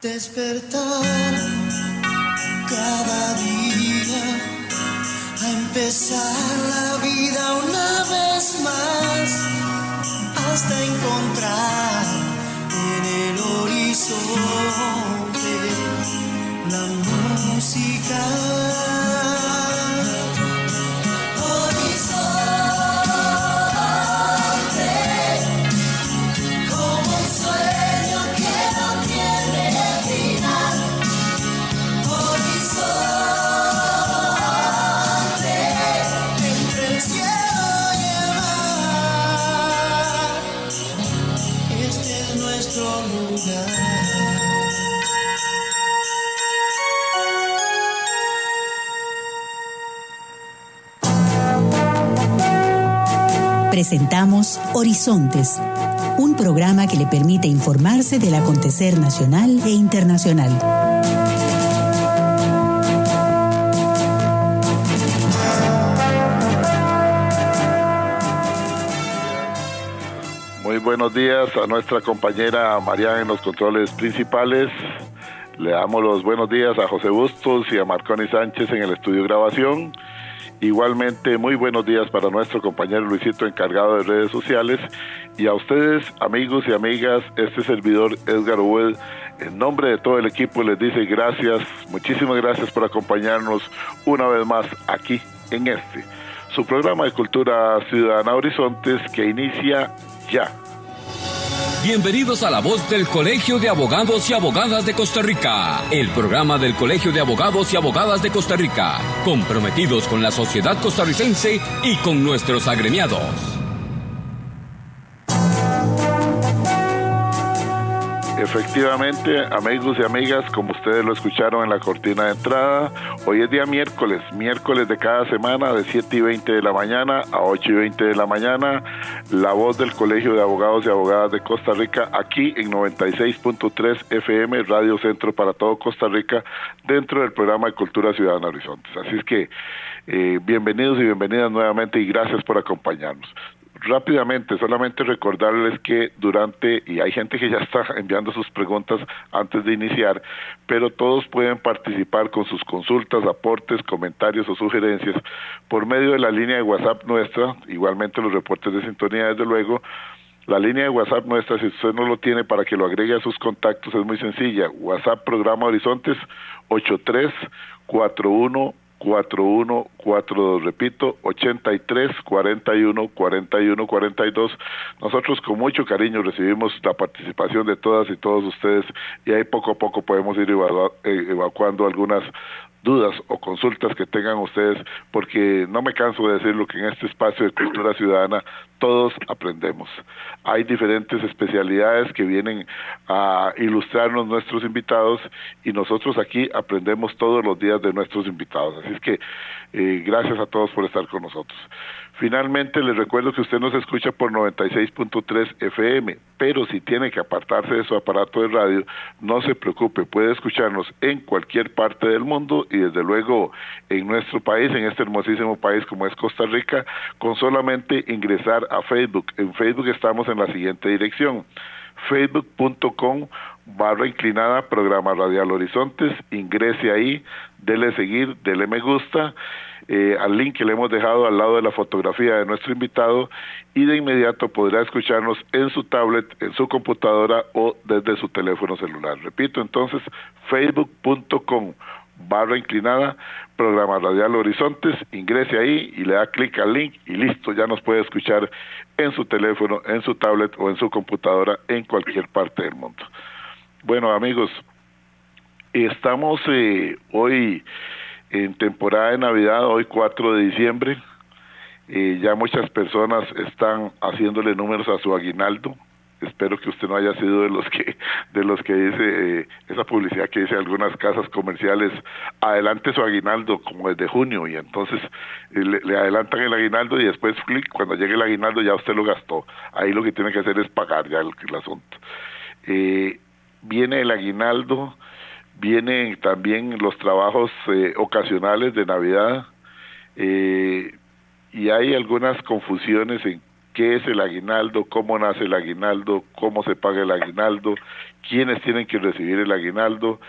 Despertar cada día, a empezar la vida una vez más, hasta encontrar en el horizonte la música. Presentamos Horizontes, un programa que le permite informarse del acontecer nacional e internacional. Muy buenos días a nuestra compañera Mariana en los controles principales. Le damos los buenos días a José Bustos y a Marconi Sánchez en el estudio de grabación. Igualmente, muy buenos días para nuestro compañero Luisito, encargado de redes sociales, y a ustedes, amigos y amigas, este servidor Edgar Obed, en nombre de todo el equipo les dice gracias, muchísimas gracias por acompañarnos una vez más aquí en su programa de Cultura Ciudadana Horizontes, que inicia ya. Bienvenidos a la voz del Colegio de Abogados y Abogadas de Costa Rica, el programa del Colegio de Abogados y Abogadas de Costa Rica, comprometidos con la sociedad costarricense y con nuestros agremiados. Efectivamente, amigos y amigas, como ustedes lo escucharon en la cortina de entrada, hoy es día miércoles de cada semana, de 7:20 de la mañana a 8:20 de la mañana, la voz del Colegio de Abogados y Abogadas de Costa Rica, aquí en 96.3 FM, Radio Centro para todo Costa Rica, dentro del programa de Cultura Ciudadana Horizontes. Así es que, bienvenidos y bienvenidas nuevamente y gracias por acompañarnos. Rápidamente, solamente recordarles que y hay gente que ya está enviando sus preguntas antes de iniciar, pero todos pueden participar con sus consultas, aportes, comentarios o sugerencias por medio de la línea de WhatsApp nuestra, igualmente los reportes de sintonía, desde luego. La línea de WhatsApp nuestra, si usted no lo tiene, para que lo agregue a sus contactos, es muy sencilla. WhatsApp Programa Horizontes 83414142, repito, 83414142. Nosotros con mucho cariño recibimos la participación de todas y todos ustedes, y ahí poco a poco podemos ir evacuando algunas dudas o consultas que tengan ustedes, porque no me canso de decirlo, que en este espacio de Cultura Ciudadana todos aprendemos. Hay diferentes especialidades que vienen a ilustrarnos nuestros invitados, y nosotros aquí aprendemos todos los días de nuestros invitados. Así es que gracias a todos por estar con nosotros. Finalmente, les recuerdo que usted nos escucha por 96.3 FM, pero si tiene que apartarse de su aparato de radio, no se preocupe, puede escucharnos en cualquier parte del mundo y desde luego en nuestro país, en este hermosísimo país como es Costa Rica, con solamente ingresar a Facebook. En Facebook estamos en la siguiente dirección: facebook.com// Programa Radial Horizontes. Ingrese ahí, dele seguir, dele me gusta al link que le hemos dejado al lado de la fotografía de nuestro invitado, y de inmediato podrá escucharnos en su tablet, en su computadora o desde su teléfono celular. Repito, entonces, facebook.com// Programa Radial Horizontes. Ingrese ahí y le da clic al link y listo, ya nos puede escuchar en su teléfono, en su tablet o en su computadora en cualquier parte del mundo. Bueno, amigos, estamos hoy en temporada de Navidad, hoy 4 de diciembre. Ya muchas personas están haciéndole números a su aguinaldo. Espero que usted no haya sido de los que dice esa publicidad que dice algunas casas comerciales: adelante su aguinaldo como desde junio, y entonces le adelantan el aguinaldo y después clic, cuando llegue el aguinaldo ya usted lo gastó. Ahí lo que tiene que hacer es pagar ya el asunto. Viene el aguinaldo, vienen también los trabajos ocasionales de Navidad, y hay algunas confusiones en qué es el aguinaldo, cómo nace el aguinaldo, cómo se paga el aguinaldo, quiénes tienen que recibir el aguinaldo,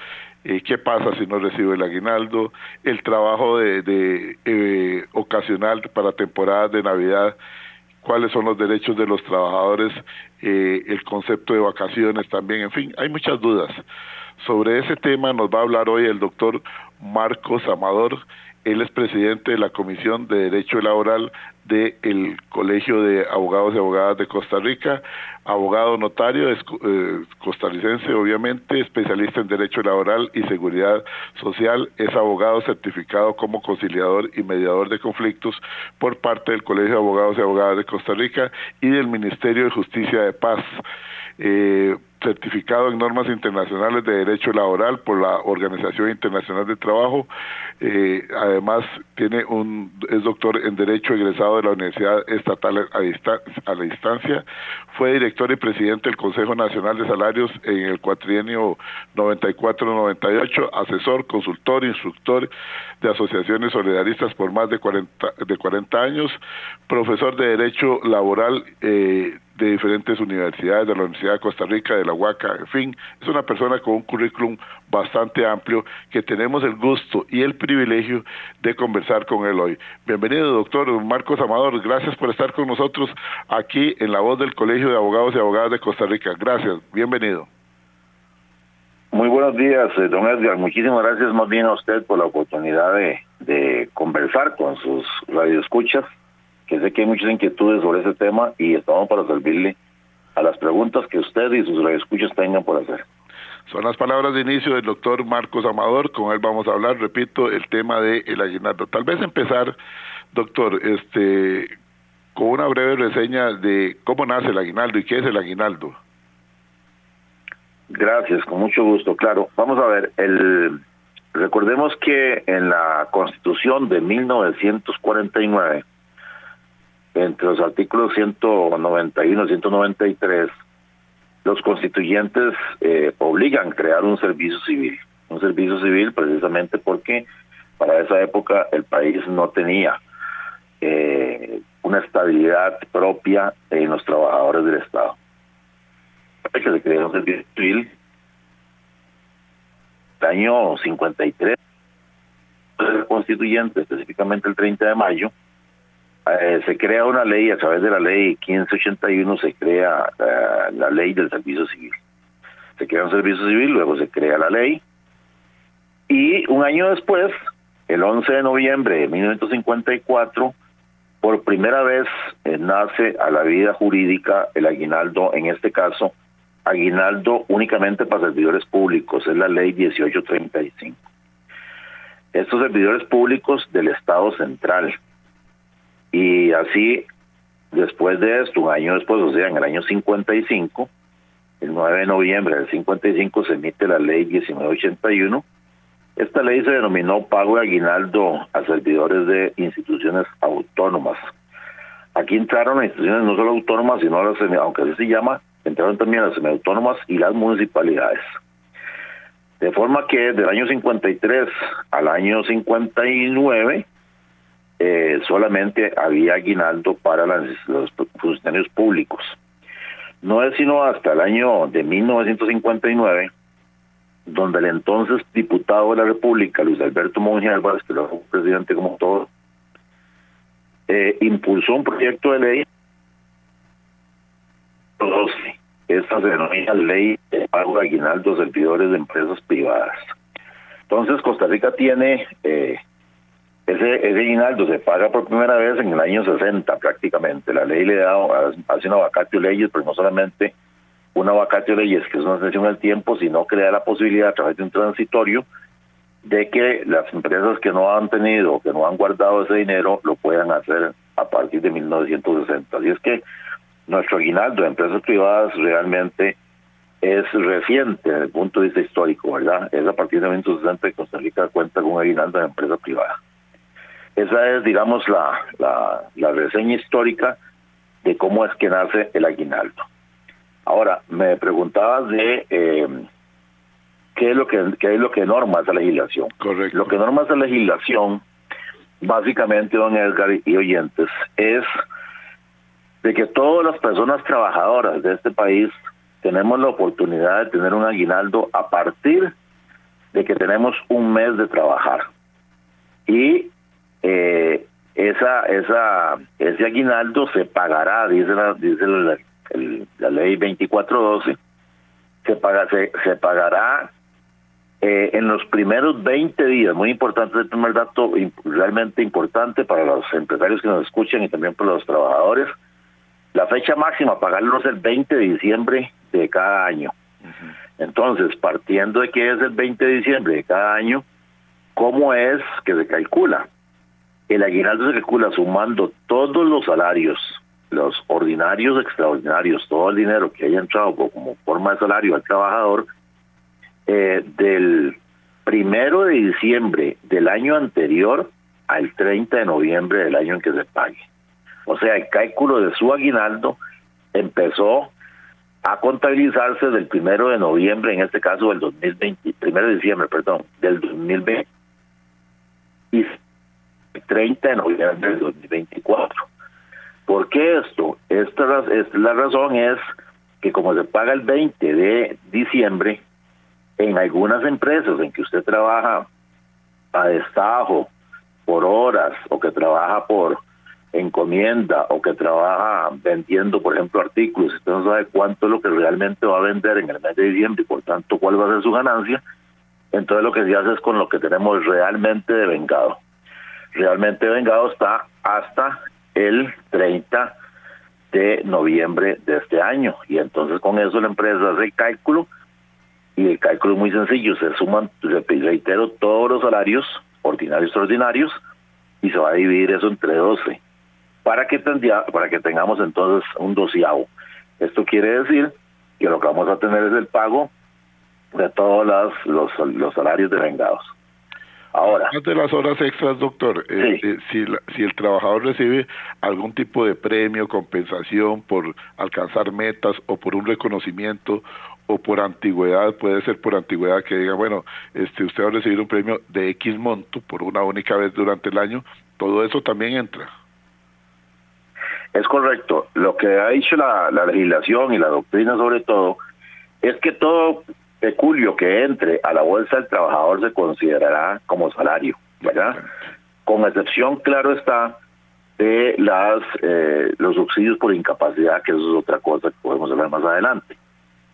qué pasa si no recibe el aguinaldo, el trabajo de ocasional para temporadas de Navidad, cuáles son los derechos de los trabajadores, el concepto de vacaciones también, en fin, hay muchas dudas. Sobre ese tema nos va a hablar hoy el doctor Marcos Amador. Él es presidente de la Comisión de Derecho Laboral del Colegio de Abogados y Abogadas de Costa Rica, abogado notario, costarricense obviamente, especialista en Derecho Laboral y Seguridad Social, es abogado certificado como conciliador y mediador de conflictos por parte del Colegio de Abogados y Abogadas de Costa Rica y del Ministerio de Justicia de Paz. Certificado en normas internacionales de derecho laboral por la Organización Internacional del Trabajo, además es doctor en Derecho egresado de la Universidad Estatal a la Distancia, fue director y presidente del Consejo Nacional de Salarios en el cuatrienio 94-98, asesor, consultor, instructor de asociaciones solidaristas por más de 40 años, profesor de Derecho Laboral de diferentes universidades, de la Universidad de Costa Rica, de la UACA, en fin, es una persona con un currículum bastante amplio que tenemos el gusto y el privilegio de conversar con él hoy. Bienvenido, doctor Marcos Amador, gracias por estar con nosotros aquí en La Voz del Colegio de Abogados y Abogadas de Costa Rica. Gracias, bienvenido. Muy buenos días, don Edgar, muchísimas gracias más bien a usted por la oportunidad de conversar con sus radioescuchas, que sé que hay muchas inquietudes sobre ese tema y estamos para servirle a las preguntas que usted y sus radioescuchas tengan por hacer. Son las palabras de inicio del doctor Marcos Amador, con él vamos a hablar, repito, el tema del aguinaldo. Tal vez empezar, doctor, con una breve reseña de cómo nace el aguinaldo y qué es el aguinaldo. Gracias, con mucho gusto, claro. Vamos a ver, recordemos que en la Constitución de 1949, entre los artículos 191 y 193, los constituyentes obligan a crear un servicio civil precisamente porque para esa época el país no tenía una estabilidad propia en los trabajadores del Estado. Que se creó un servicio civil el año 53, el constituyente, específicamente el 30 de mayo, se crea una ley, a través de la ley 1581 se crea la ley del servicio civil. Se crea un servicio civil, luego se crea la ley, y un año después, el 11 de noviembre de 1954, por primera vez nace a la vida jurídica el aguinaldo, en este caso, aguinaldo únicamente para servidores públicos, es la ley 1835. Estos servidores públicos del Estado Central. Y así, después de esto, un año después, o sea, en el año 55, el 9 de noviembre del 55 se emite la ley 1981. Esta ley se denominó pago de aguinaldo a servidores de instituciones autónomas. Aquí entraron las instituciones no solo autónomas, sino las, aunque así se llama, entraron también las semiautónomas y las municipalidades. De forma que del año 53 al año 59 solamente había aguinaldo para los funcionarios públicos. No es sino hasta el año de 1959 donde el entonces diputado de la República, Luis Alberto Monge Álvarez, que luego fue presidente como todo, impulsó un proyecto de ley 12. Esta se denomina Ley de Pago de Aguinaldo a Servidores de Empresas Privadas. Entonces Costa Rica tiene ese aguinaldo se paga por primera vez en el año 60 prácticamente. La ley le hace una vacatio leyes, pero no solamente una vacatio leyes, que es una extensión del tiempo, sino que le da la posibilidad a través de un transitorio de que las empresas que no han tenido, que no han guardado ese dinero, lo puedan hacer a partir de 1960. Así es que nuestro aguinaldo de empresas privadas realmente es reciente desde el punto de vista histórico, ¿verdad? Es a partir de 1960 que Costa Rica cuenta con un aguinaldo de empresa privada. Esa es, digamos, la reseña histórica de cómo es que nace el aguinaldo. Ahora, me preguntabas de qué es lo que norma esa legislación. Correcto. Lo que norma esa legislación, básicamente, don Edgar y oyentes, es de que todas las personas trabajadoras de este país tenemos la oportunidad de tener un aguinaldo a partir de que tenemos un mes de trabajar. Y ese aguinaldo se pagará, dice la ley 2412, se pagará en los primeros 20 días. Muy importante, el primer dato realmente importante para los empresarios que nos escuchan y también para los trabajadores. La fecha máxima a pagarlo es el 20 de diciembre de cada año. Entonces, partiendo de que es el 20 de diciembre de cada año, ¿cómo es que se calcula? El aguinaldo se calcula sumando todos los salarios, los ordinarios, extraordinarios, todo el dinero que haya entrado como forma de salario al trabajador, del 1 de diciembre del año anterior al 30 de noviembre del año en que se pague. O sea, el cálculo de su aguinaldo empezó a contabilizarse del 1 de noviembre, en este caso del 2020, 1 de diciembre, perdón, del 2020, y el 30 de noviembre del 2024. ¿Por qué esto? La razón es que como se paga el 20 de diciembre, en algunas empresas en que usted trabaja a destajo, por horas, o que trabaja por encomienda, o que trabaja vendiendo, por ejemplo, artículos, usted no sabe cuánto es lo que realmente va a vender en el mes de diciembre y por tanto cuál va a ser su ganancia, entonces lo que se hace es con lo que tenemos realmente devengado. Realmente devengado está hasta el 30 de noviembre de este año, y entonces con eso la empresa hace el cálculo, y el cálculo es muy sencillo, se suman, reitero, todos los salarios, ordinarios, extraordinarios, y se va a dividir eso entre 12, para que tengamos entonces un doceavo. Esto quiere decir que lo que vamos a tener es el pago de todos los salarios devengados. Ahora, de las horas extras, doctor, sí. Si el trabajador recibe algún tipo de premio, compensación por alcanzar metas o por un reconocimiento o por antigüedad, puede ser por antigüedad que diga, bueno, usted va a recibir un premio de X monto por una única vez durante el año, todo eso también entra. Es correcto. Lo que ha dicho la legislación y la doctrina sobre todo es que todo peculio que entre a la bolsa del trabajador se considerará como salario, ¿verdad? Con excepción, claro está, de los subsidios por incapacidad, que eso es otra cosa que podemos hablar más adelante.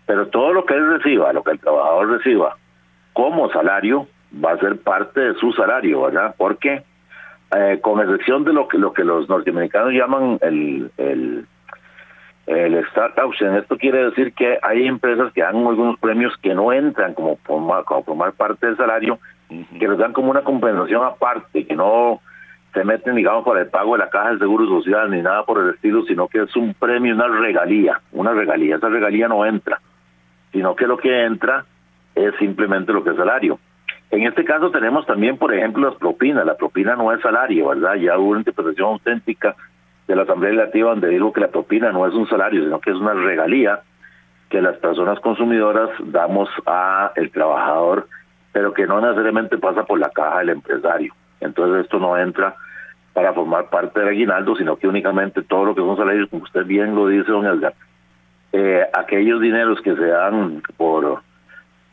Pero todo lo que él reciba, lo que el trabajador reciba como salario, va a ser parte de su salario, ¿verdad? Porque con excepción de lo que los norteamericanos llaman el stock option, esto quiere decir que hay empresas que dan algunos premios que no entran como formar parte del salario, que les dan como una compensación aparte, que no se meten, digamos, para el pago de la caja del Seguro Social ni nada por el estilo, sino que es un premio, una regalía. Esa regalía no entra, sino que lo que entra es simplemente lo que es salario. En este caso tenemos también, por ejemplo, las propinas. La propina no es salario, ¿verdad? Ya hubo una interpretación auténtica de la Asamblea Legislativa donde dijo que la propina no es un salario, sino que es una regalía que las personas consumidoras damos a el trabajador, pero que no necesariamente pasa por la caja del empresario. Entonces esto no entra para formar parte del aguinaldo, sino que únicamente todo lo que son salarios, como usted bien lo dice, don Edgar, aquellos dineros que se dan por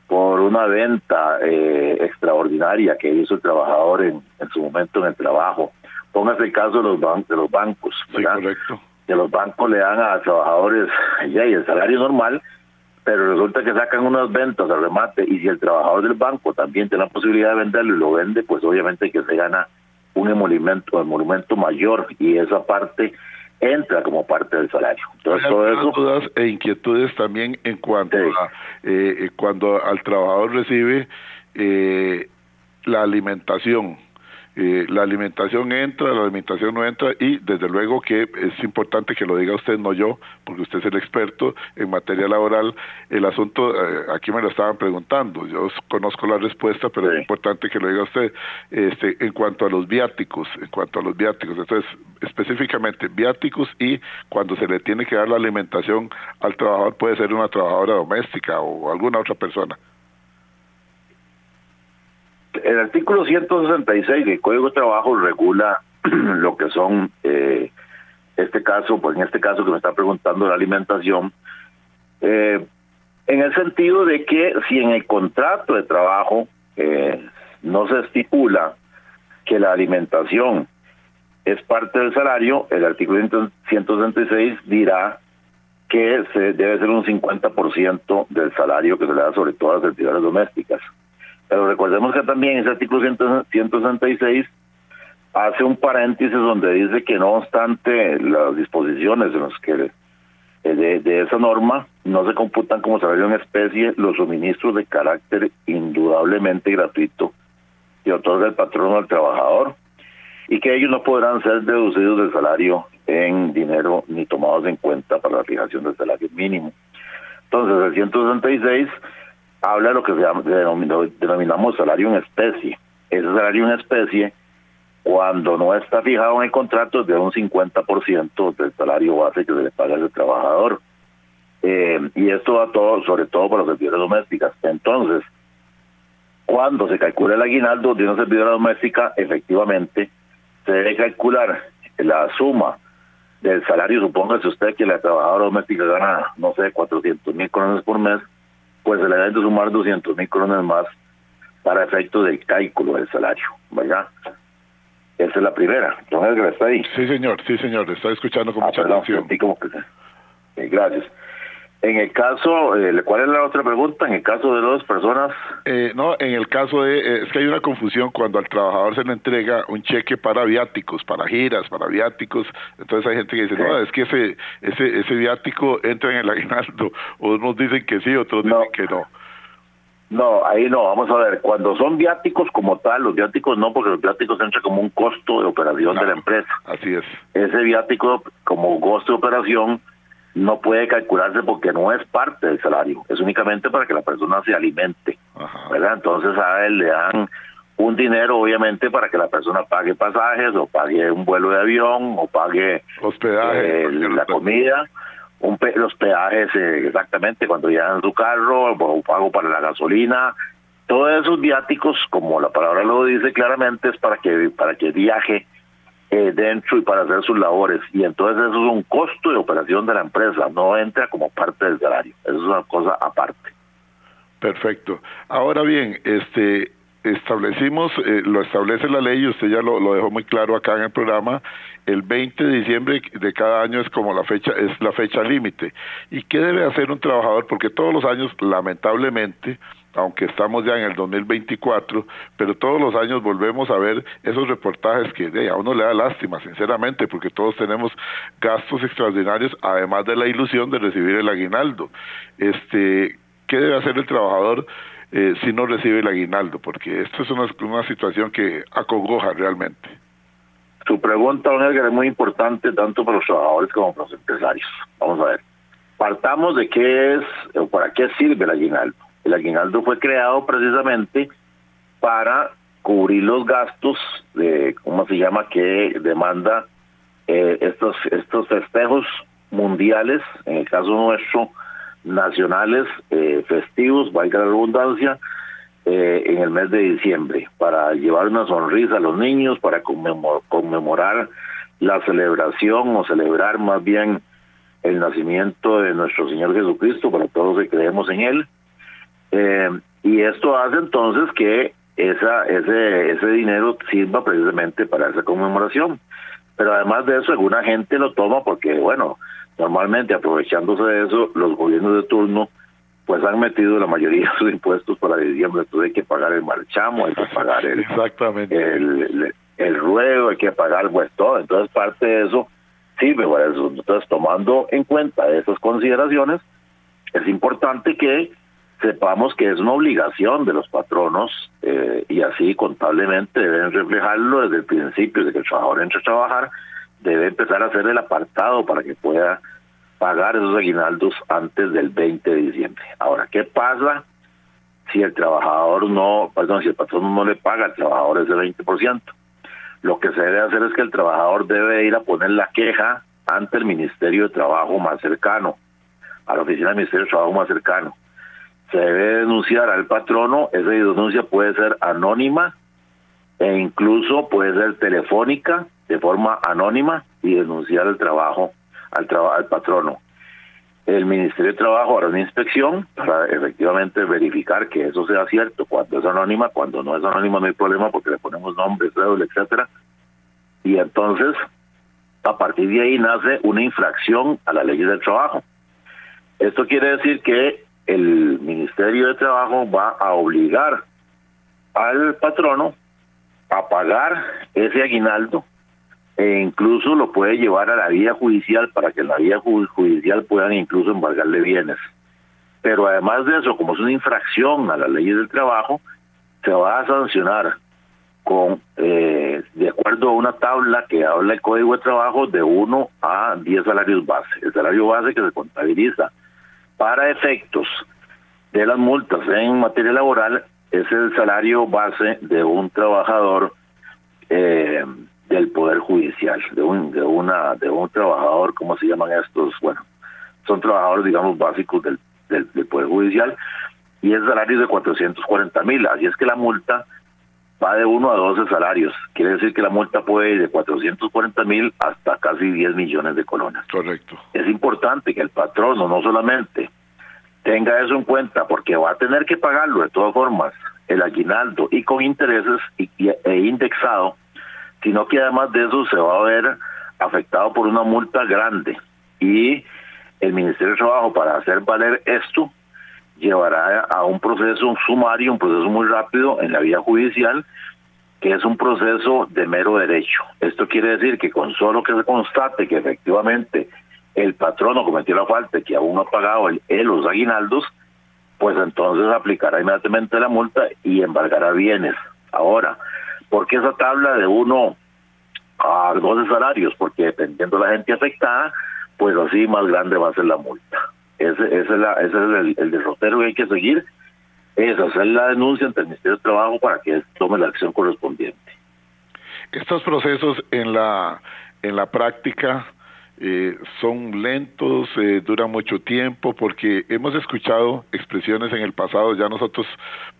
una venta extraordinaria que hizo el trabajador en su momento en el trabajo. Póngase el caso de los bancos, ¿verdad? Sí, correcto. Que los bancos le dan a trabajadores el salario normal, pero resulta que sacan unas ventas al remate, y si el trabajador del banco también tiene la posibilidad de venderlo y lo vende, pues obviamente que se gana un emolumento mayor, y esa parte entra como parte del salario. Entonces, hay todo eso, dudas e inquietudes también en cuanto a cuando al trabajador recibe la alimentación. La alimentación entra, la alimentación no entra, y desde luego que es importante que lo diga usted, no yo, porque usted es el experto en materia laboral. El asunto, aquí me lo estaban preguntando, yo conozco la respuesta, pero es importante que lo diga usted. En cuanto a los viáticos, entonces específicamente viáticos, y cuando se le tiene que dar la alimentación al trabajador, puede ser una trabajadora doméstica o alguna otra persona. El artículo 166 del Código de Trabajo regula lo que son en este caso que me está preguntando la alimentación, en el sentido de que si en el contrato de trabajo no se estipula que la alimentación es parte del salario, el artículo 166 dirá que se debe ser un 50% del salario que se le da sobre todo a las actividades domésticas. Pero recordemos que también ese artículo 166 hace un paréntesis donde dice que no obstante las disposiciones en las que de esa norma no se computan como salario en especie los suministros de carácter indudablemente gratuito que otorga el patrono al trabajador y que ellos no podrán ser deducidos del salario en dinero ni tomados en cuenta para la fijación del salario mínimo. Entonces el 166 habla de lo que denominamos salario en especie. Ese salario en especie, cuando no está fijado en el contrato, es de un 50% del salario base que se le paga al trabajador. Y esto va todo, sobre todo para las actividades domésticas. Entonces, cuando se calcula el aguinaldo de una servidora doméstica, efectivamente, se debe calcular la suma del salario. Supóngase usted que la trabajadora doméstica gana, no sé, 400,000 colones por mes, pues se le deben de sumar 200,000 colones más para efecto del cálculo del salario, ¿verdad? Esa es la primera. Don Edgar, ¿está ahí? Sí, señor, le estoy escuchando con mucha atención. Gracias. En el caso, ¿cuál es la otra pregunta? En el caso de dos personas... No, en el caso es que hay una confusión cuando al trabajador se le entrega un cheque para viáticos, para giras, para viáticos. Entonces hay gente que dice, sí, no, es que ese viático entra en el aguinaldo. Unos dicen que sí, otros dicen que no. No, ahí no, vamos a ver, cuando son viáticos como tal, los viáticos no, porque los viáticos entran como un costo de operación de la empresa. Así es. Ese viático como costo de operación no puede calcularse porque no es parte del salario, es únicamente para que la persona se alimente, ¿verdad? Entonces a él le dan un dinero obviamente para que la persona pague pasajes o pague un vuelo de avión o pague hospedaje, la comida, los peajes exactamente cuando llegan su carro, o pago para la gasolina. Todos esos viáticos, como la palabra lo dice claramente, es para que viaje dentro y para hacer sus labores, y entonces eso es un costo de operación de la empresa, no entra como parte del salario, eso es una cosa aparte. Perfecto. Ahora bien, establecimos, lo establece la ley y usted ya lo dejó muy claro acá en el programa, el 20 de diciembre de cada año es como la fecha límite. ¿Y qué debe hacer un trabajador? Porque todos los años, lamentablemente, aunque estamos ya en el 2024, pero todos los años volvemos a ver esos reportajes que a uno le da lástima, sinceramente, porque todos tenemos gastos extraordinarios, además de la ilusión de recibir el aguinaldo. ¿Qué debe hacer el trabajador si no recibe el aguinaldo? Porque esto es una situación que acongoja realmente. Su pregunta, don Edgar, es muy importante tanto para los trabajadores como para los empresarios. Vamos a ver. Partamos de qué es o para qué sirve el aguinaldo. El aguinaldo fue creado precisamente para cubrir los gastos de, ¿cómo se llama?, que demanda estos festejos mundiales, en el caso nuestro, nacionales, festivos, valga la redundancia, en el mes de diciembre, para llevar una sonrisa a los niños, para conmemorar la celebración o celebrar más bien el nacimiento de nuestro Señor Jesucristo, para todos los que creemos en Él. Y esto hace entonces que ese dinero sirva precisamente para esa conmemoración. Pero además de eso, alguna gente lo toma porque, bueno, normalmente aprovechándose de eso, los gobiernos de turno pues han metido la mayoría de sus impuestos para diciembre. Entonces hay que pagar el marchamo, hay que pagar el ruego, hay que pagar pues todo. Entonces parte de eso sirve para eso. Entonces, tomando en cuenta esas consideraciones, es importante que sepamos que es una obligación de los patronos y así contablemente deben reflejarlo desde el principio, de que el trabajador entre a trabajar, debe empezar a hacer el apartado para que pueda pagar esos aguinaldos antes del 20 de diciembre. Ahora, ¿qué pasa si el patrón no le paga al trabajador ese 20%? Lo que se debe hacer es que el trabajador debe ir a poner la queja ante el Ministerio de Trabajo más cercano, a la oficina del Ministerio de Trabajo más cercano. Se debe denunciar al patrono, esa denuncia puede ser anónima e incluso puede ser telefónica de forma anónima y denunciar el trabajo al patrono. El Ministerio de Trabajo hará una inspección para efectivamente verificar que eso sea cierto. Cuando es anónima, cuando no es anónima no hay problema porque le ponemos nombre, cédula, etcétera. Y entonces, a partir de ahí nace una infracción a la ley del trabajo. Esto quiere decir que el Ministerio de Trabajo va a obligar al patrono a pagar ese aguinaldo e incluso lo puede llevar a la vía judicial para que en la vía judicial puedan incluso embargarle bienes. Pero además de eso, como es una infracción a las leyes del trabajo, se va a sancionar con de acuerdo a una tabla que habla el Código de Trabajo de 1 a 10 salarios base. El salario base que se contabiliza para efectos de las multas en materia laboral es el salario base de un trabajador del Poder Judicial, de un trabajador, ¿cómo se llaman estos? Bueno, son trabajadores, digamos, básicos del Poder Judicial, y el salario es de 440,000, así es que la multa va de 1 a 12 salarios, quiere decir que la multa puede ir de 440,000 hasta casi 10 millones de colones. Correcto. Es importante que el patrono no solamente tenga eso en cuenta, porque va a tener que pagarlo de todas formas, el aguinaldo, y con intereses e indexado, sino que además de eso se va a ver afectado por una multa grande. Y el Ministerio de Trabajo, para hacer valer esto, llevará a un proceso sumario, un proceso muy rápido en la vía judicial, que es un proceso de mero derecho. Esto quiere decir que con solo que se constate que efectivamente el patrono cometió la falta y que aún no ha pagado los aguinaldos, pues entonces aplicará inmediatamente la multa y embargará bienes. Ahora, ¿por qué esa tabla de 1 a 12 salarios? Porque dependiendo de la gente afectada, pues así más grande va a ser la multa. Ese es el derrotero que hay que seguir, es hacer la denuncia ante el Ministerio de Trabajo para que tome la acción correspondiente. Estos procesos en la práctica son lentos, duran mucho tiempo, porque hemos escuchado expresiones en el pasado. Ya nosotros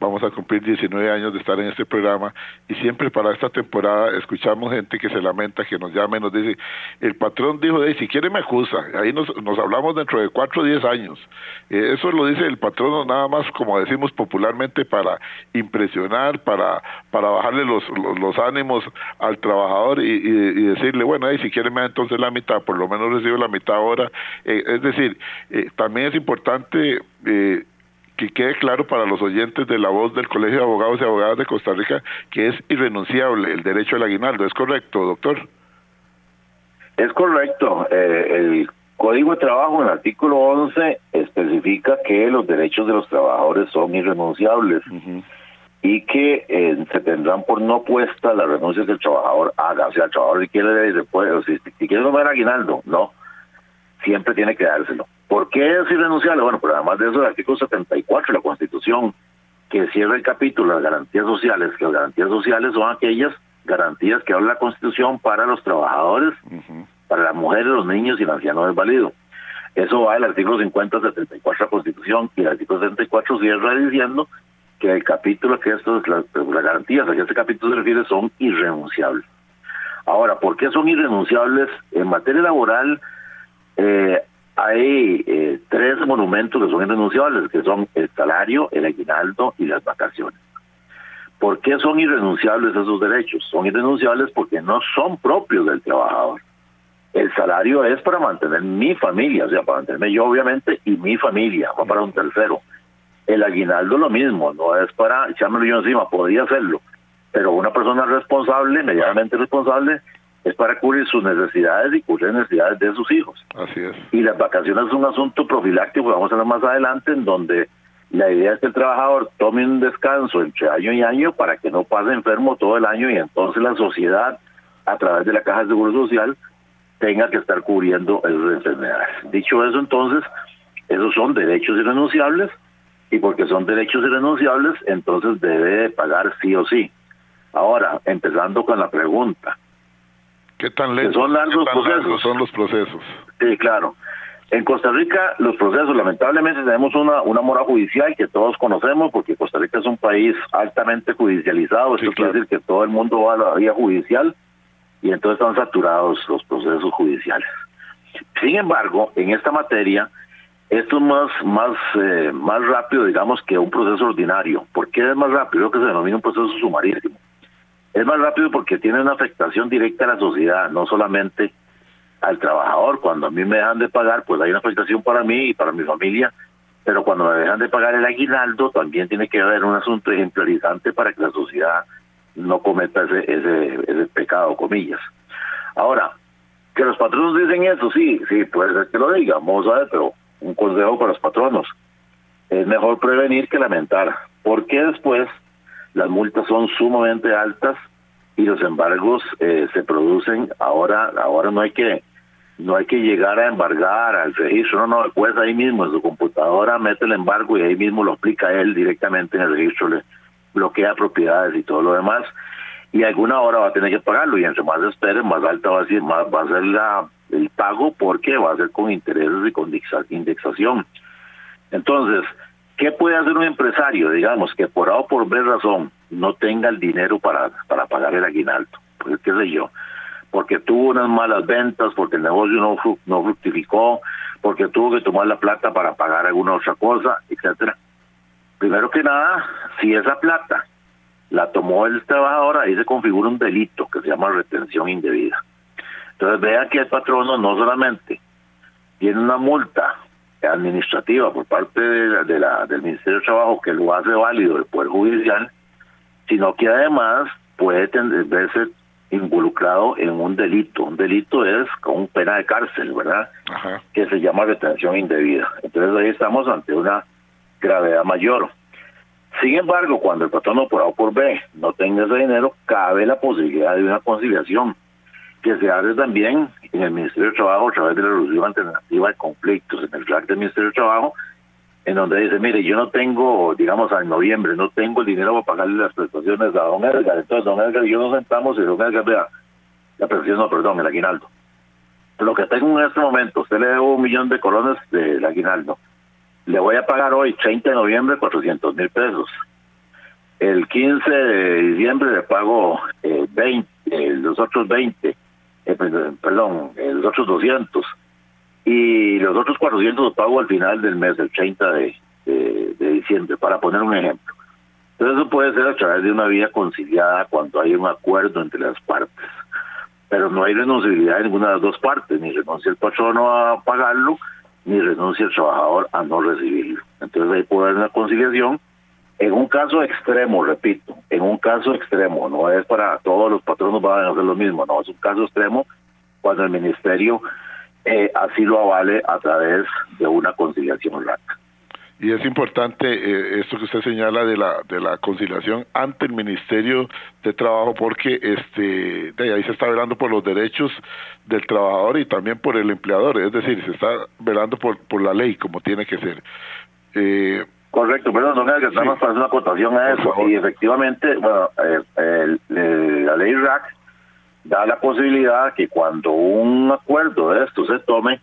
vamos a cumplir 19 años de estar en este programa, y siempre para esta temporada escuchamos gente que se lamenta, que nos llama y nos dice: el patrón dijo, si quiere me acusa, ahí nos hablamos dentro de 4 o 10 años. Eso lo dice el patrón nada más, como decimos popularmente, para impresionar, para bajarle los ánimos al trabajador y decirle, bueno, si quiere me da entonces la mitad, por lo menos recibe la mitad ahora. Es decir, también es importante que quede claro para los oyentes de la voz del Colegio de Abogados y Abogadas de Costa Rica que es irrenunciable el derecho al aguinaldo. ¿Es correcto, doctor? Es correcto. El Código de Trabajo, en el artículo 11, especifica que los derechos de los trabajadores son irrenunciables. Uh-huh. Y que se tendrán por no puesta las renuncias que el trabajador haga. O sea, el trabajador si quiere tomar aguinaldo, no, siempre tiene que dárselo. ¿Por qué es irrenunciable? Bueno, pero además de eso, el artículo 74 de la Constitución, que cierra el capítulo de las garantías sociales, que las garantías sociales son aquellas garantías que habla la Constitución para los trabajadores, uh-huh, para las mujeres, los niños y el anciano desvalido. Eso va del artículo 50-74 de la Constitución, y el artículo 74 cierra diciendo que el capítulo que esto es las garantías a que este capítulo se refiere son irrenunciables. Ahora, ¿por qué son irrenunciables? En materia laboral hay 3 monumentos que son irrenunciables, que son el salario, el aguinaldo y las vacaciones. ¿Por qué son irrenunciables esos derechos? Son irrenunciables porque no son propios del trabajador. El salario es para mantener mi familia, o sea, para mantenerme yo obviamente y mi familia, no para un tercero. El aguinaldo lo mismo, no es para echármelo yo encima, podría hacerlo, pero una persona responsable, medianamente responsable, es para cubrir sus necesidades y cubrir las necesidades de sus hijos. Así es. Y las vacaciones es un asunto profiláctico, vamos a ver más adelante, en donde la idea es que el trabajador tome un descanso entre año y año para que no pase enfermo todo el año, y entonces la sociedad, a través de la Caja de Seguro Social, tenga que estar cubriendo esas enfermedades. Dicho eso, entonces, esos son derechos irrenunciables, y porque son derechos irrenunciables, entonces debe pagar sí o sí. Ahora, empezando con la pregunta. ¿Qué tan lentos son los procesos? Sí, claro. En Costa Rica, los procesos, lamentablemente, tenemos una mora judicial que todos conocemos, porque Costa Rica es un país altamente judicializado. Esto quiere decir que todo el mundo va a la vía judicial, y entonces están saturados los procesos judiciales. Sin embargo, en esta materia, esto es más rápido, digamos, que un proceso ordinario. ¿Por qué es más rápido? Lo que se denomina un proceso sumarísimo. Es más rápido porque tiene una afectación directa a la sociedad, no solamente al trabajador. Cuando a mí me dejan de pagar, pues hay una afectación para mí y para mi familia, pero cuando me dejan de pagar el aguinaldo, también tiene que haber un asunto ejemplarizante para que la sociedad no cometa ese pecado, comillas. Ahora, que los patronos dicen eso, sí, puede ser que lo digan, vamos a ver, pero un consejo para los patronos: es mejor prevenir que lamentar, porque después las multas son sumamente altas y los embargos se producen. Ahora no hay que llegar a embargar al registro, no, el juez ahí mismo en su computadora mete el embargo y ahí mismo lo aplica él directamente en el registro, le bloquea propiedades y todo lo demás, y alguna hora va a tener que pagarlo, y entre más esperen, más alta va a ser el pago, porque va a ser con intereses y con indexación. Entonces, ¿qué puede hacer un empresario, digamos, que por A o por B razón no tenga el dinero para pagar el aguinaldo? Pues qué sé yo, porque tuvo unas malas ventas, porque el negocio no fructificó, porque tuvo que tomar la plata para pagar alguna otra cosa, etcétera. Primero que nada, si esa plata la tomó el trabajador, ahí se configura un delito que se llama retención indebida. Entonces vean que el patrono no solamente tiene una multa administrativa por parte del Ministerio de Trabajo, que lo hace válido el Poder Judicial, sino que además puede verse involucrado en un delito. Un delito es con pena de cárcel, ¿verdad? Ajá. Que se llama retención indebida. Entonces ahí estamos ante una gravedad mayor. Sin embargo, cuando el patrono por A o por B no tenga ese dinero, cabe la posibilidad de una conciliación, que se hace también en el Ministerio de Trabajo a través de la resolución alternativa de conflictos, en el RAC del Ministerio de Trabajo, en donde dice: mire, yo no tengo, digamos, en noviembre, no tengo el dinero para pagarle las prestaciones a don Edgar. Entonces don Edgar y yo nos sentamos y don Edgar, vea, el aguinaldo. Lo que tengo en este momento, usted le debo 1 millón de colones del aguinaldo. Le voy a pagar hoy, 30 de noviembre, 400,000 pesos. El 15 de diciembre le pago 20, los otros 20, los otros 200. Y los otros 400 los pago al final del mes, el 30 de diciembre, para poner un ejemplo. Entonces eso puede ser a través de una vía conciliada cuando hay un acuerdo entre las partes. Pero no hay renunciabilidad de ninguna de las dos partes, ni renuncia el patrono a pagarlo, ni renuncia el trabajador a no recibirlo. Entonces ahí puede haber una conciliación. En un caso extremo, repito, no es para todos los patronos van a hacer lo mismo, no, es un caso extremo cuando el ministerio así lo avale a través de una conciliación RAC. Y es importante esto que usted señala de la conciliación ante el Ministerio de Trabajo, porque de ahí se está velando por los derechos del trabajador y también por el empleador, es decir, se está velando por la ley como tiene que ser. Correcto, pero no que estamos para hacer una acotación a eso. Y efectivamente, bueno, la ley RAC da la posibilidad que cuando un acuerdo de esto se tome,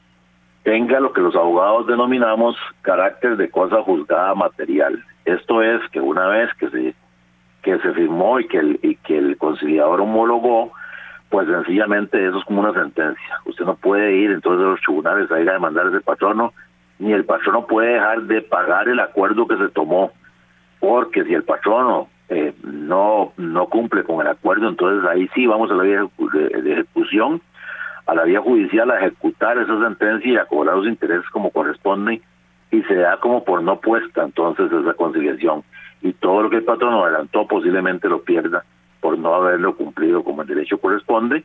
tenga lo que los abogados denominamos carácter de cosa juzgada material. Esto es que una vez que se firmó y que el conciliador homologó, pues sencillamente eso es como una sentencia. Usted no puede ir entonces a los tribunales a ir a demandar a ese patrono, ni el patrono puede dejar de pagar el acuerdo que se tomó, porque si el patrono no cumple con el acuerdo, entonces ahí sí vamos a la vía de ejecución, a la vía judicial, a ejecutar esa sentencia y a cobrar los intereses como corresponden, y se da como por no puesta entonces esa conciliación, y todo lo que el patrono adelantó posiblemente lo pierda por no haberlo cumplido como el derecho corresponde,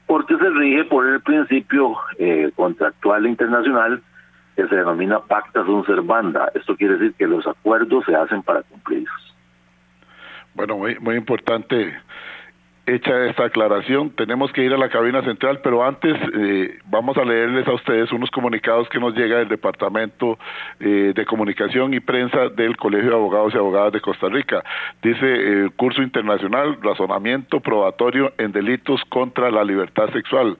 porque se rige por el principio contractual internacional que se denomina pacta sunt servanda. Esto quiere decir que los acuerdos se hacen para cumplirlos. Bueno, muy importante hecha esta aclaración. Tenemos que ir a la cabina central, pero antes vamos a leerles a ustedes unos comunicados que nos llega del Departamento de Comunicación y Prensa del Colegio de Abogados y Abogadas de Costa Rica. Dice curso internacional, razonamiento probatorio en delitos contra la libertad sexual.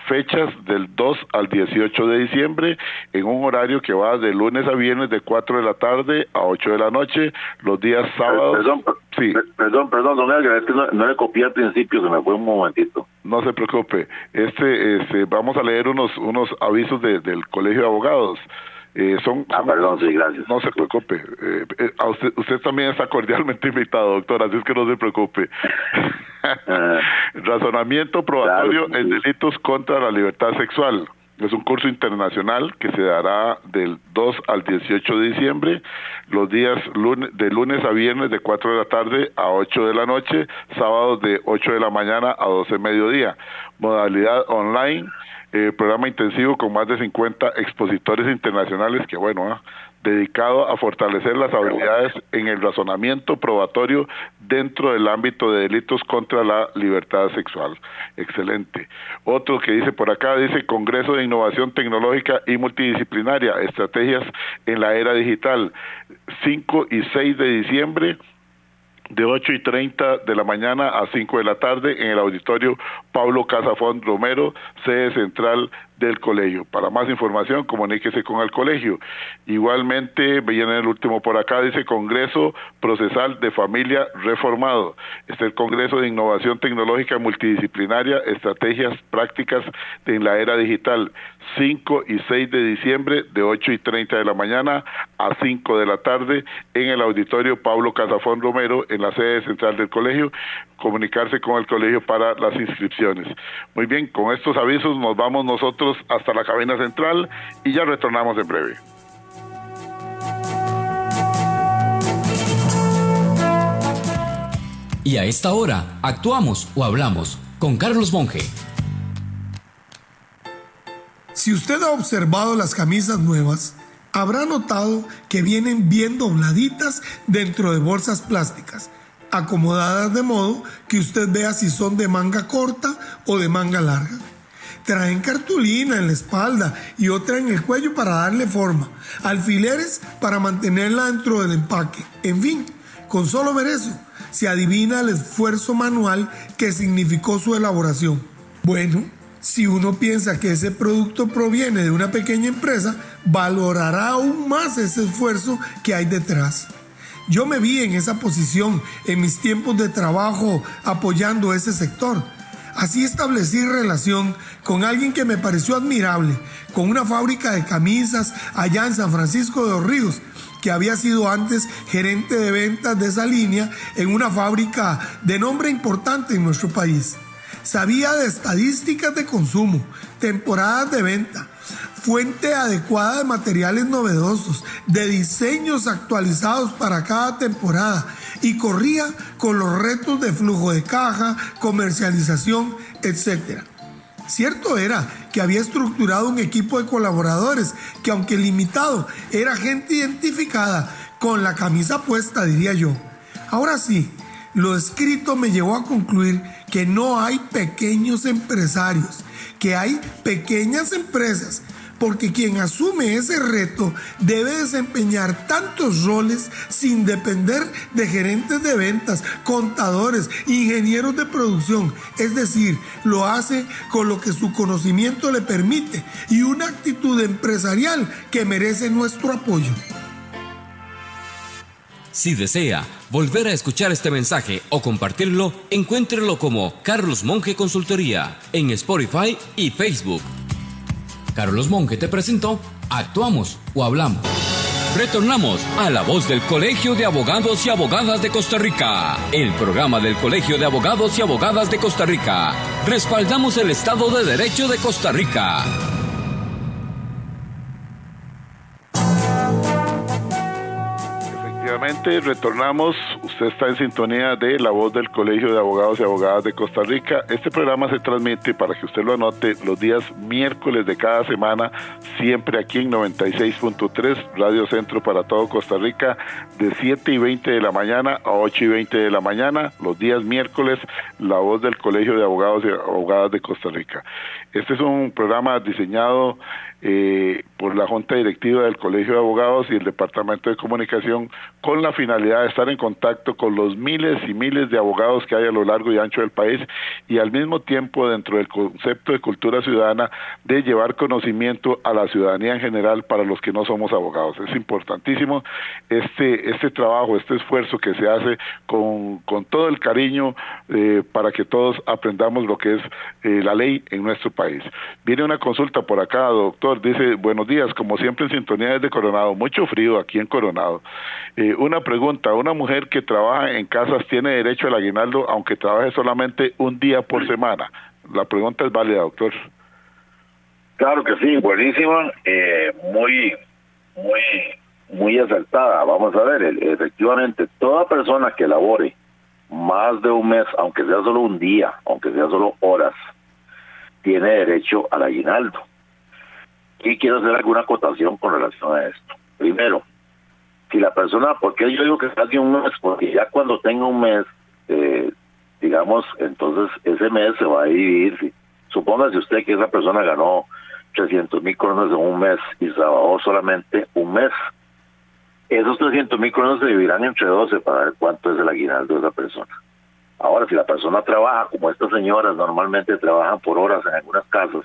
Fechas del 2 al 18 de diciembre, en un horario que va de lunes a viernes de 4 de la tarde a 8 de la noche, los días sábados. Perdón, Sí. Perdón, don Edgar, es que no le copié al principio, se me fue un momentito. No se preocupe. Vamos a leer unos avisos del Colegio de Abogados. Perdón, sí, gracias. No se preocupe. A usted también está cordialmente invitado, doctor, así es que no se preocupe. Razonamiento probatorio en delitos contra la libertad sexual. Es un curso internacional que se dará del 2 al 18 de diciembre, los días de lunes a viernes de 4 de la tarde a 8 de la noche, sábados de 8 de la mañana a 12 de mediodía. Modalidad online, programa intensivo con más de 50 expositores internacionales que dedicado a fortalecer las habilidades en el razonamiento probatorio dentro del ámbito de delitos contra la libertad sexual. Excelente. Otro que dice por acá, dice Congreso de Innovación Tecnológica y Multidisciplinaria, Estrategias en la Era Digital, 5 y 6 de diciembre, de 8:30 de la mañana a 5 de la tarde en el auditorio Pablo Casafón Romero, sede central del colegio. Para más información, comuníquese con el colegio. Igualmente, viene el último por acá, dice Congreso Procesal de Familia Reformado. Este es el Congreso de Innovación Tecnológica Multidisciplinaria, Estrategias Prácticas en la Era Digital, 5 y 6 de diciembre, de 8:30 de la mañana a 5 de la tarde en el auditorio Pablo Casafón Romero, en la sede central del colegio. Comunicarse con el colegio para las inscripciones. Muy bien, con estos avisos nos vamos nosotros hasta la cabina central y ya retornamos en breve. Y a esta hora, actuamos o hablamos con Carlos Monge. Si usted ha observado las camisas nuevas, habrá notado que vienen bien dobladitas dentro de bolsas plásticas, acomodadas de modo que usted vea si son de manga corta o de manga larga. Traen cartulina en la espalda y otra en el cuello para darle forma, alfileres para mantenerla dentro del empaque. En fin, con solo ver eso, se adivina el esfuerzo manual que significó su elaboración. Bueno, si uno piensa que ese producto proviene de una pequeña empresa, valorará aún más ese esfuerzo que hay detrás. Yo me vi en esa posición en mis tiempos de trabajo apoyando ese sector. Así establecí relación con alguien que me pareció admirable, con una fábrica de camisas allá en San Francisco de los Ríos, que había sido antes gerente de ventas de esa línea en una fábrica de nombre importante en nuestro país. Sabía de estadísticas de consumo, temporadas de venta, fuente adecuada de materiales novedosos, de diseños actualizados para cada temporada, y corría con los retos de flujo de caja, comercialización, etc. Cierto era que había estructurado un equipo de colaboradores que, aunque limitado, era gente identificada con la camisa puesta, diría yo. Ahora sí, lo escrito me llevó a concluir que no hay pequeños empresarios, que hay pequeñas empresas, porque quien asume ese reto debe desempeñar tantos roles sin depender de gerentes de ventas, contadores, ingenieros de producción. Es decir, lo hace con lo que su conocimiento le permite y una actitud empresarial que merece nuestro apoyo. Si desea volver a escuchar este mensaje o compartirlo, encuéntrelo como Carlos Monge Consultoría en Spotify y Facebook. Carlos Monge te presentó Actuamos o Hablamos. Retornamos a la voz del Colegio de Abogados y Abogadas de Costa Rica, el programa del Colegio de Abogados y Abogadas de Costa Rica. Respaldamos el Estado de Derecho de Costa Rica. Retornamos. Usted está en sintonía de la voz del Colegio de Abogados y Abogadas de Costa Rica. Este programa se transmite, para que usted lo anote, los días miércoles de cada semana, siempre aquí en 96.3 Radio Centro para todo Costa Rica, de 7:20 de la mañana a 8:20 de la mañana, los días miércoles, la voz del Colegio de Abogados y Abogadas de Costa Rica. Este es un programa diseñado por la Junta Directiva del Colegio de Abogados y el Departamento de Comunicación con con la finalidad de estar en contacto con los miles y miles de abogados que hay a lo largo y ancho del país, y al mismo tiempo, dentro del concepto de cultura ciudadana, de llevar conocimiento a la ciudadanía en general para los que no somos abogados. Es importantísimo este trabajo, este esfuerzo que se hace con todo el cariño para que todos aprendamos lo que es la ley en nuestro país. Viene una consulta por acá, doctor, dice: buenos días, como siempre en sintonía desde Coronado, mucho frío aquí en Coronado. Una pregunta: ¿una mujer que trabaja en casas tiene derecho al aguinaldo aunque trabaje solamente un día por semana? La pregunta es válida, doctor. Claro que sí, buenísima, muy acertada. Vamos a ver, efectivamente, toda persona que labore más de un mes, aunque sea solo un día, aunque sea solo horas, tiene derecho al aguinaldo. Y quiero hacer alguna acotación con relación a esto. Primero, si la persona, porque yo digo que casi un mes, porque ya cuando tenga un mes, digamos, entonces ese mes se va a dividir. Supóngase usted que esa persona ganó 300,000 colones en un mes y trabajó solamente un mes. Esos 300,000 colones se dividirán entre 12 para ver cuánto es el aguinaldo de esa persona. Ahora, si la persona trabaja, como estas señoras normalmente trabajan por horas en algunas casas,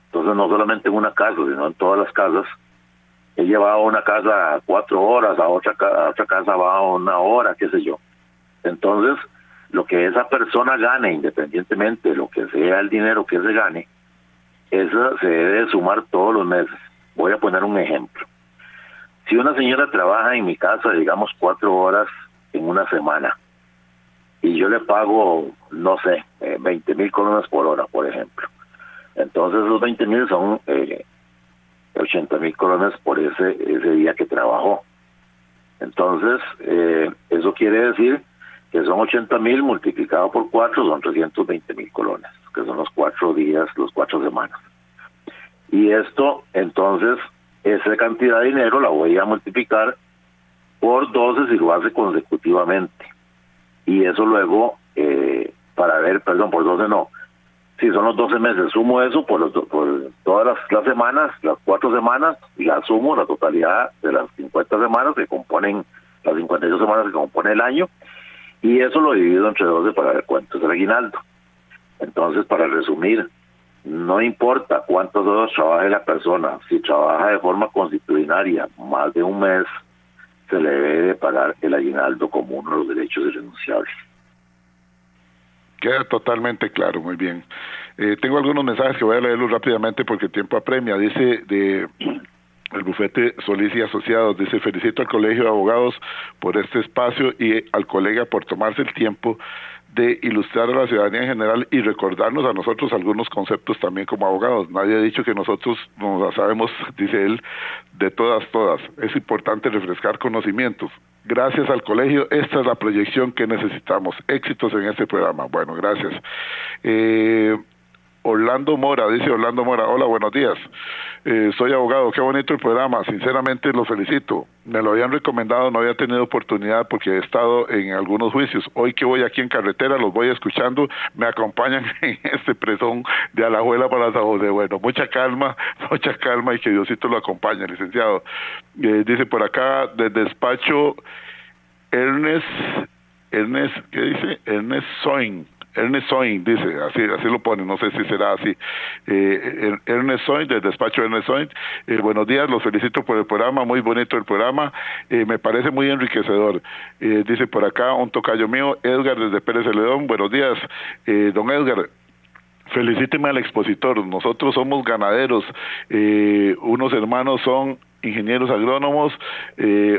entonces no solamente en una casa, sino en todas las casas, ella va a una casa 4 horas, a otra casa va a 1 hora, qué sé yo. Entonces, lo que esa persona gane, independientemente de lo que sea el dinero que se gane, eso se debe sumar todos los meses. Voy a poner un ejemplo. Si una señora trabaja en mi casa, digamos 4 horas en una semana, y yo le pago, no sé, 20,000 colones por hora, por ejemplo. Entonces esos 20,000 son 80,000 colones por ese día que trabajó. Entonces, eso quiere decir que son 80,000 multiplicado por 4, son 320,000 colones, que son los 4 días, los 4 semanas. Y esto, entonces, esa cantidad de dinero la voy a multiplicar por 12 si lo hace consecutivamente. Y eso luego, por 12 no. Si son los 12 meses, sumo eso por todas las semanas, las 4 semanas, y la sumo la totalidad de las 50 semanas que componen, las 52 semanas que componen el año, y eso lo divido entre 12 para ver cuánto es el aguinaldo. Entonces, para resumir, no importa cuántos horas trabaje la persona, si trabaja de forma constitucionaria más de un mes, se le debe de pagar el aguinaldo como uno de los derechos irrenunciables. Queda totalmente claro, muy bien. Tengo algunos mensajes que voy a leerlos rápidamente porque el tiempo apremia. Dice el bufete Solís y Asociados, dice: felicito al Colegio de Abogados por este espacio y al colega por tomarse el tiempo de ilustrar a la ciudadanía en general y recordarnos a nosotros algunos conceptos también como abogados. Nadie ha dicho que nosotros nos la sabemos, dice él, de todas. Es importante refrescar conocimientos. Gracias al colegio, esta es la proyección que necesitamos. Éxitos en este programa. Bueno, gracias. Orlando Mora, dice Orlando Mora: hola, buenos días. Soy abogado, qué bonito el programa, sinceramente lo felicito. Me lo habían recomendado, no había tenido oportunidad porque he estado en algunos juicios. Hoy que voy aquí en carretera, los voy escuchando, me acompañan en este presón de Alajuela para San José. Bueno, mucha calma y que Diosito lo acompañe, licenciado. Dice por acá, del despacho Ernest, ¿qué dice? Ernest Soin, dice, así lo pone, no sé si será así. Ernest Soin, del despacho Ernest Soin. Buenos días, los felicito por el programa, muy bonito el programa, me parece muy enriquecedor. Dice por acá un tocayo mío, Edgar, desde Pérez Celedón. Buenos días, don Edgar. Felicíteme al expositor, nosotros somos ganaderos, unos hermanos son ingenieros agrónomos,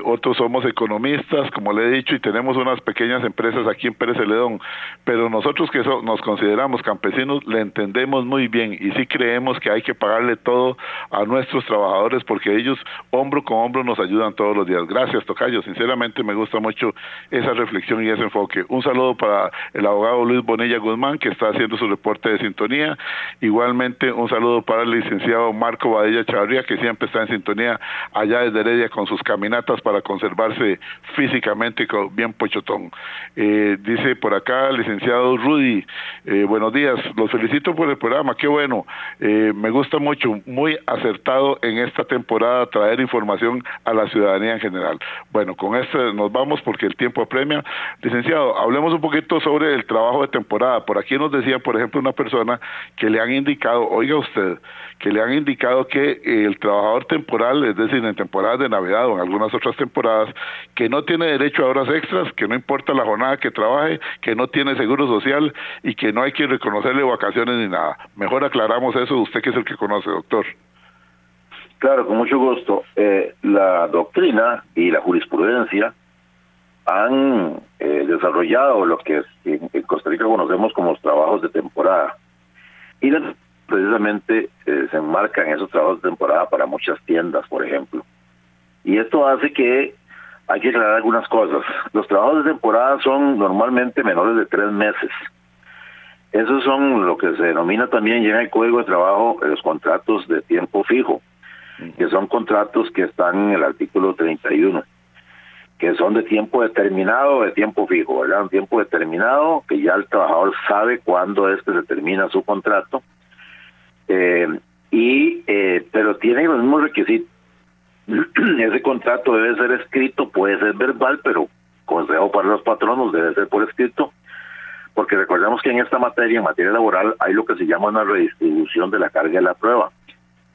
otros somos economistas, como le he dicho, y tenemos unas pequeñas empresas aquí en Pérez Celedón, pero nosotros que nos consideramos campesinos le entendemos muy bien y sí creemos que hay que pagarle todo a nuestros trabajadores porque ellos hombro con hombro nos ayudan todos los días. Gracias, tocayo, sinceramente me gusta mucho esa reflexión y ese enfoque. Un saludo para el abogado Luis Bonilla Guzmán, que está haciendo su reporte de sintonía. Igualmente un saludo para el licenciado Marco Badilla Chavarría, que siempre está en sintonía allá desde Heredia con sus caminatas para conservarse físicamente bien pochotón. Dice por acá, licenciado Rudy, buenos días, los felicito por el programa, qué bueno, me gusta mucho, muy acertado en esta temporada traer información a la ciudadanía en general. Bueno, con esto nos vamos porque el tiempo apremia. Licenciado, hablemos un poquito sobre el trabajo de temporada. Por aquí nos decía, por ejemplo, una persona que le han indicado, oiga usted, que le han indicado que el trabajador temporal, es decir, en temporadas de Navidad o en algunas otras temporadas, que no tiene derecho a horas extras, que no importa la jornada que trabaje, que no tiene seguro social y que no hay que reconocerle vacaciones ni nada. Mejor aclaramos eso, usted que es el que conoce, doctor. Claro, con mucho gusto. La doctrina y la jurisprudencia han desarrollado lo que en Costa Rica conocemos como los trabajos de temporada. Y precisamente se enmarcan esos trabajos de temporada para muchas tiendas, por ejemplo. Y esto hace que hay que aclarar algunas cosas. Los trabajos de temporada son normalmente menores de 3 meses. Esos son lo que se denomina también ya en el Código de Trabajo los contratos de tiempo fijo, que son contratos que están en el artículo 31, que son de tiempo determinado o de tiempo fijo, ¿verdad? Un tiempo determinado que ya el trabajador sabe cuándo es que se termina su contrato, pero tiene los mismos requisitos. Ese contrato debe ser escrito, puede ser verbal, pero consejo para los patronos, debe ser por escrito, porque recordemos que en esta materia, en materia laboral, hay lo que se llama una redistribución de la carga de la prueba.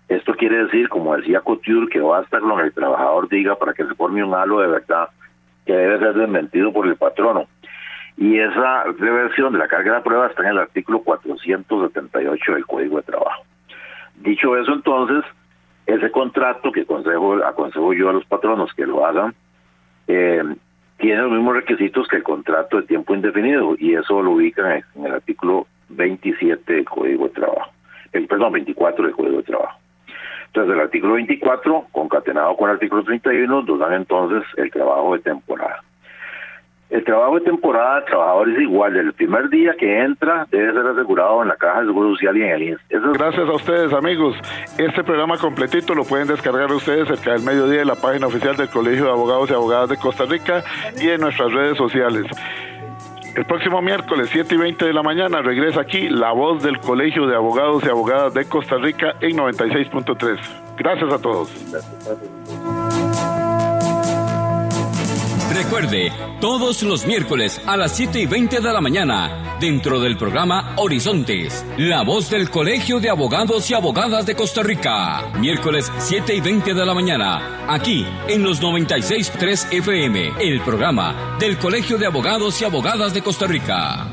Esto quiere decir, como decía Couture, que basta con que el trabajador diga para que se forme un halo de verdad que debe ser desmentido por el patrono. Y esa reversión de la carga de la prueba está en el artículo 478 del Código de Trabajo. Dicho eso, entonces, ese contrato que aconsejo yo a los patronos que lo hagan, tiene los mismos requisitos que el contrato de tiempo indefinido, y eso lo ubican en el artículo 27 del Código de Trabajo. 24 del Código de Trabajo. Entonces, el artículo 24, concatenado con el artículo 31, nos dan entonces el trabajo de temporada. El trabajo de temporada, el trabajador es igual, el primer día que entra debe ser asegurado en la Caja de Seguro Social y en el INSS. Gracias a ustedes, amigos. Este programa completito lo pueden descargar ustedes cerca del mediodía en la página oficial del Colegio de Abogados y Abogadas de Costa Rica y en nuestras redes sociales. El próximo miércoles, 7:20 de la mañana, regresa aquí la voz del Colegio de Abogados y Abogadas de Costa Rica en 96.3. Gracias a todos. Recuerde, todos los miércoles a las 7:20 de la mañana, dentro del programa Horizontes, la voz del Colegio de Abogados y Abogadas de Costa Rica. Miércoles 7:20 de la mañana, aquí en los 96.3 FM, el programa del Colegio de Abogados y Abogadas de Costa Rica.